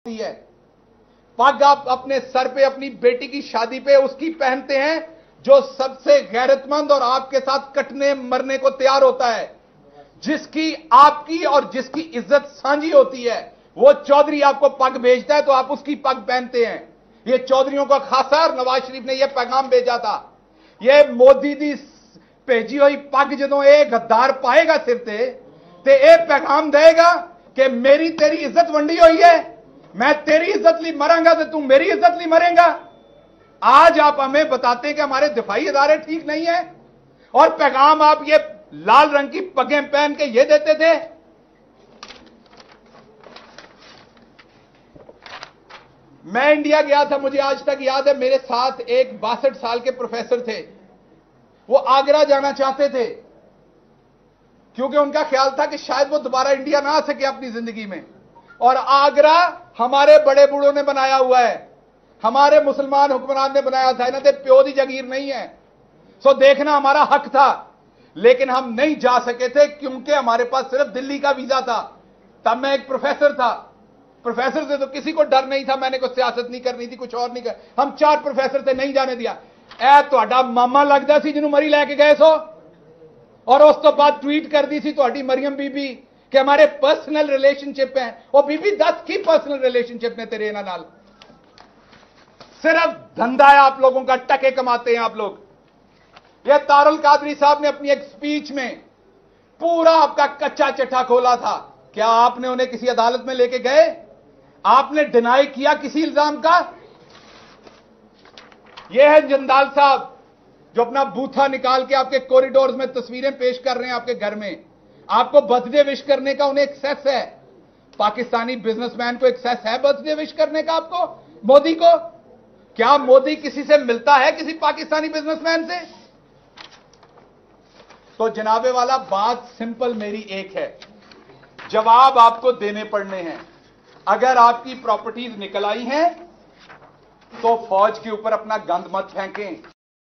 है। पग आप अपने सर पे अपनी बेटी की शादी पे उसकी पहनते हैं जो सबसे गैरतमंद और आपके साथ कटने मरने को तैयार होता है, जिसकी आपकी और जिसकी इज्जत सांझी होती है। वो चौधरी आपको पग भेजता है तो आप उसकी पग पहनते हैं। ये चौधरियों का खासा नवाज शरीफ ने यह पैगाम भेजा था। ये मोदी दी भेजी हुई पग जो ये गद्दार पाएगा सिर ते ये पैगाम देगा कि मेरी तेरी इज्जत वंडी हुई है, मैं तेरी इज्जत ली मरांगा तो तू मेरी इज्जत ली मरेगा। आज आप हमें बताते हैं कि हमारे दिफाई इदारे ठीक नहीं है और पैगाम आप ये लाल रंग की पगें पहन के ये देते थे। मैं इंडिया गया था, मुझे आज तक याद है, मेरे साथ एक 62 साल के प्रोफेसर थे। वो आगरा जाना चाहते थे क्योंकि उनका ख्याल था कि शायद वो दोबारा इंडिया ना आ सके अपनी जिंदगी में। और आगरा हमारे बड़े बूढ़ों ने बनाया हुआ है, हमारे मुसलमान हुक्मरान ने बनाया था, इन्हें प्यो दी जगीर नहीं है। सो देखना हमारा हक था, लेकिन हम नहीं जा सके थे क्योंकि हमारे पास सिर्फ दिल्ली का वीजा था। तब मैं एक प्रोफेसर था, प्रोफेसर से तो किसी को डर नहीं था, मैंने कोई सियासत नहीं करनी थी, कुछ और नहीं कर। हम 4 प्रोफेसर थे, नहीं जाने दिया। ए तुहाडा मामा लगदा सी जिन्हों मरी लैके गए सो, और उस तो बाद ट्वीट कर दी थी तुहाडी मरियम बीबी कि हमारे पर्सनल रिलेशनशिप है। और बीबी 10 की पर्सनल रिलेशनशिप ने तेरे नाल, सिर्फ धंधा है आप लोगों का, टके कमाते हैं आप लोग। यह तारुल कादरी साहब ने अपनी एक स्पीच में पूरा आपका कच्चा चिट्ठा खोला था। क्या आपने उन्हें किसी अदालत में लेके गए? आपने डिनाई किया किसी इल्जाम का? यह है जंदाल साहब जो अपना बूथा निकाल के आपके कॉरिडोर्स में तस्वीरें पेश कर रहे हैं आपके घर में। आपको बर्थडे विश करने का उन्हें एक्सेस है। पाकिस्तानी बिजनेसमैन को एक्सेस है बर्थडे विश करने का आपको, मोदी को? क्या मोदी किसी से मिलता है, किसी पाकिस्तानी बिजनेसमैन से? तो जनाबे वाला, बात सिंपल मेरी एक है, जवाब आपको देने पड़ने हैं। अगर आपकी प्रॉपर्टीज निकल आई हैं तो फौज के ऊपर अपना गंद मत फेंकें।